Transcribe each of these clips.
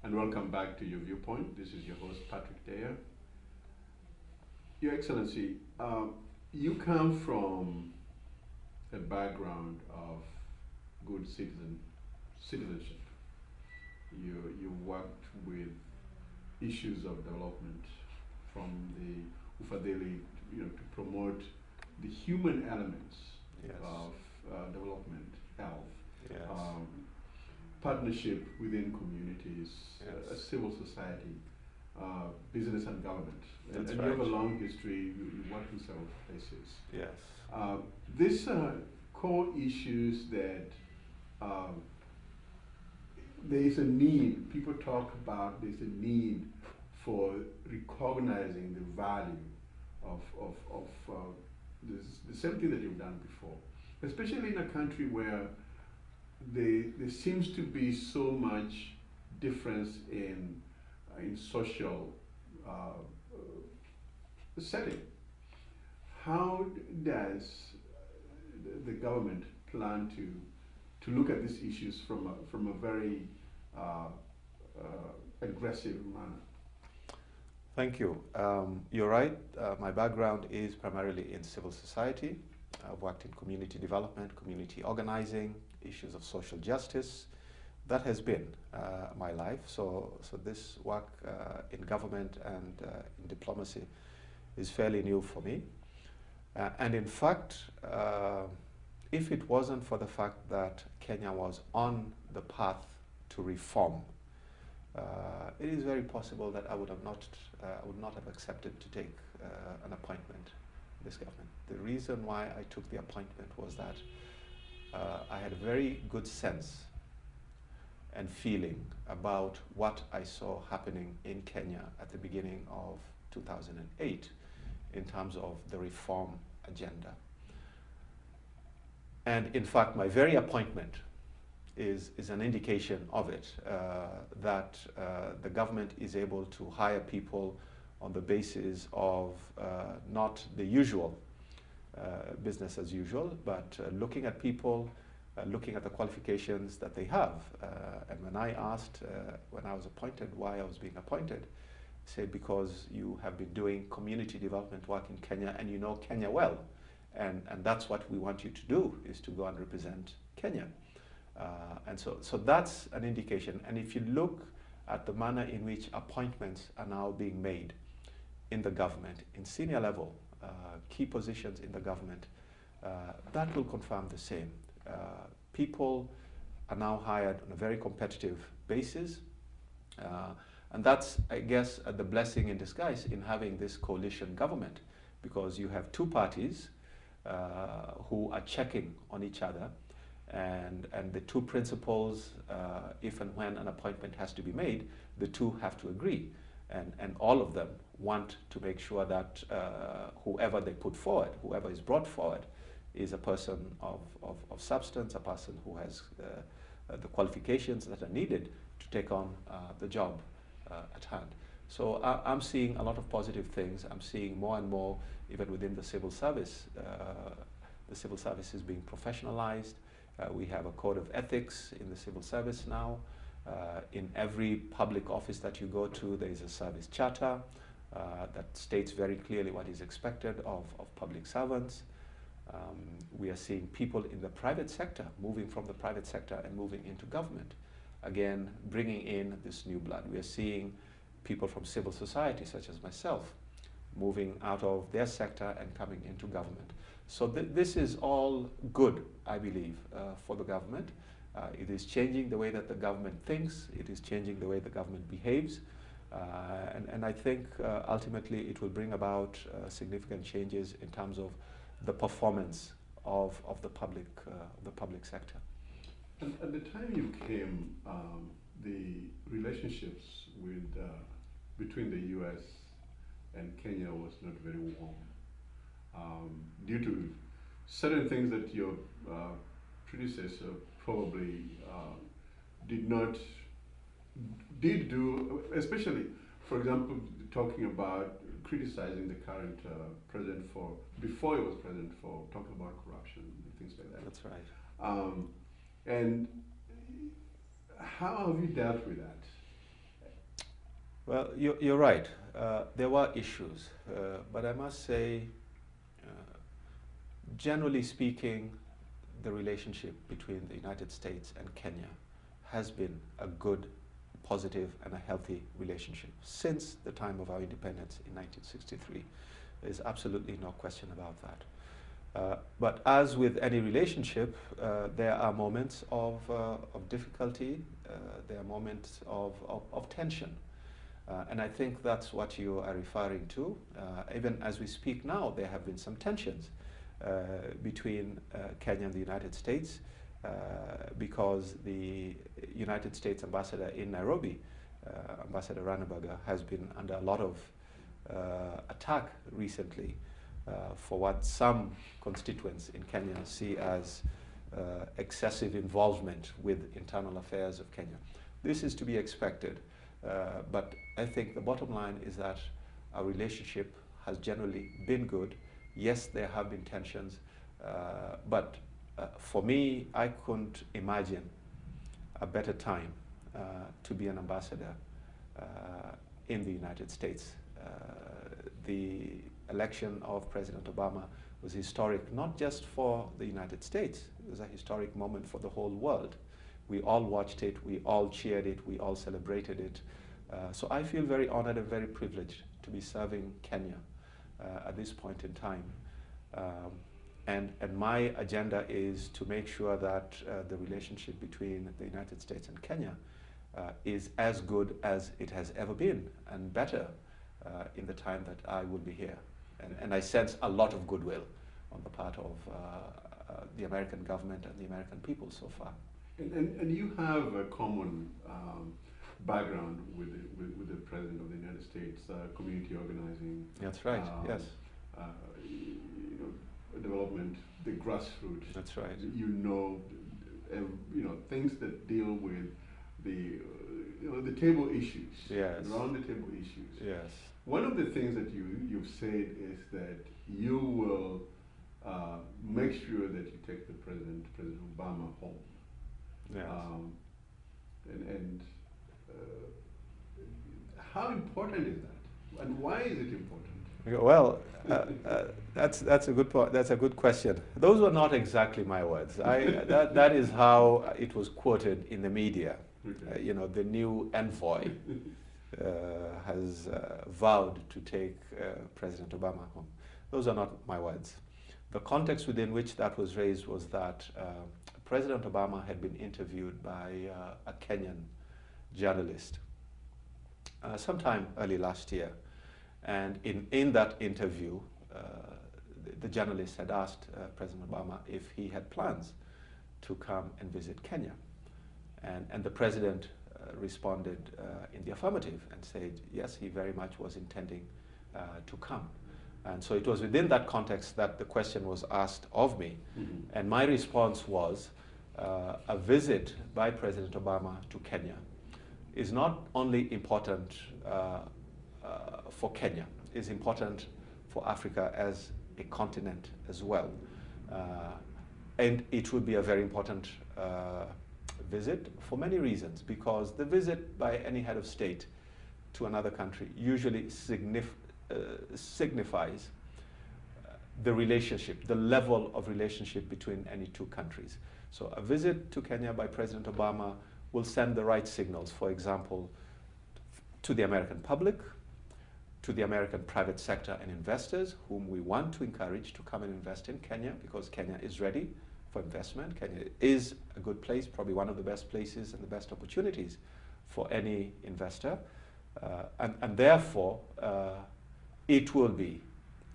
and welcome back to Your Viewpoint. This is your host, Patrick Deya. Your Excellency, you come from a background of good citizenship. You worked with issues of development from the Ufadeli, to promote the human elements Yes. of development, health, Yes. um, partnership within communities, Yes. civil society, business and government. And, That's and you have a right. long history, you work in several places. Yes. These are core issues that um, there is a need, people talk about there's a need for recognizing the value of the same thing that you've done before, especially in a country where there seems to be so much difference in social setting. How does the government plan to look at these issues from a very aggressive manner? Thank you. You're right. My background is primarily in civil society. I've worked in community development, community organizing, issues of social justice. That has been my life. So this work in government and in diplomacy is fairly new for me. And in fact, if it wasn't for the fact that Kenya was on the path to reform, it is very possible that I would not have accepted to take an appointment in this government. The reason why I took the appointment was that I had a very good sense and feeling about what I saw happening in Kenya at the beginning of 2008 in terms of the reform agenda. And in fact, my very appointment is an indication of it, that the government is able to hire people on the basis of not the usual business as usual, but looking at people, looking at the qualifications that they have. And when I asked, when I was appointed, why I was being appointed, I said, because you have been doing community development work in Kenya and you know Kenya well. And that's what we want you to do, is to go and represent Kenya. And so that's an indication. And if you look at the manner in which appointments are now being made in the government, in senior level, key positions in the government, that will confirm the same. People are now hired on a very competitive basis. And that's, I guess, the blessing in disguise in having this coalition government, because you have two parties who are checking on each other. And the two principals, if and when an appointment has to be made, the two have to agree. And all of them want to make sure that whoever they put forward, whoever is brought forward, is a person of substance, a person who has the qualifications that are needed to take on the job at hand. So I'm seeing a lot of positive things. I'm seeing more and more, even within the civil service. The civil service is being professionalized. We have a code of ethics in the civil service now. In every public office that you go to, there is a service charter that states very clearly what is expected of public servants. We are seeing people in the private sector moving from the private sector and moving into government. Again, bringing in this new blood. We are seeing people from civil society, such as myself, moving out of their sector and coming into government. So this is all good, I believe, for the government. It is changing the way that the government thinks. It is changing the way the government behaves. And I think ultimately it will bring about significant changes in terms of the performance of the public sector. And at the time you came, the relationships between the U.S. and Kenya was not very warm, due to certain things that your predecessor probably did do, especially, for example, talking about criticizing the current president before he was president, for talking about corruption and things like that. That's right. And how have you dealt with that? Well, you're right. There were issues, but I must say, uh, generally speaking, the relationship between the United States and Kenya has been a good, positive, and a healthy relationship since the time of our independence in 1963. There's absolutely no question about that. But as with any relationship, there are moments of difficulty, there are moments of tension. And I think that's what you are referring to. Even as we speak now, there have been some tensions between Kenya and the United States because the United States ambassador in Nairobi, Ambassador Ranneberger, has been under a lot of attack recently for what some constituents in Kenya see as excessive involvement with internal affairs of Kenya. This is to be expected, but I think the bottom line is that our relationship has generally been good. Yes, there have been tensions, but for me, I couldn't imagine a better time to be an ambassador in the United States. The election of President Obama was historic, not just for the United States. It was a historic moment for the whole world. We all watched it, we all cheered it, we all celebrated it. So I feel very honored and very privileged to be serving Kenya at this point in time. And my agenda is to make sure that the relationship between the United States and Kenya is as good as it has ever been, and better in the time that I will be here. And I sense a lot of goodwill on the part of the American government and the American people so far. And you have a common background with the President of the United States, community organizing. That's right, yes. You know, development, the grassroots. That's right. You know, things that deal with the the table issues. Yes. Around the table issues. Yes. One of the things that you've said is that you will make sure that you take the President Obama home. Yes. How important is that, and why is it important? Well, that's a good point. That's a good question. Those were not exactly my words. That is how it was quoted in the media. Okay. The new envoy has vowed to take President Obama home. Those are not my words. The context within which that was raised was that President Obama had been interviewed by a Kenyan journalist sometime early last year. And in that interview, the journalist had asked President Obama if he had plans to come and visit Kenya. And the president responded in the affirmative and said, yes, he very much was intending to come. And so it was within that context that the question was asked of me. Mm-hmm. And my response was, a visit by President Obama to Kenya is not only important for Kenya, it's important for Africa as a continent as well. And it would be a very important visit for many reasons, because the visit by any head of state to another country usually signifies the relationship, the level of relationship between any two countries. So a visit to Kenya by President Obama will send the right signals, for example, to the American public, to the American private sector and investors, whom we want to encourage to come and invest in Kenya, because Kenya is ready for investment. Kenya is a good place, probably one of the best places and the best opportunities for any investor. And therefore, it will be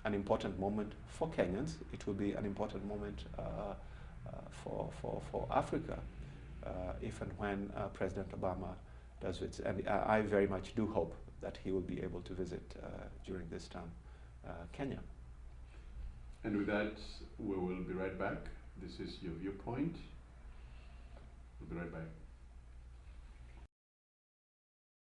an important moment for Kenyans. It will be an important moment for Africa, if and when President Obama does it. And I very much do hope that he will be able to visit during this time Kenya. And with that, we will be right back. This is your viewpoint. We'll be right back.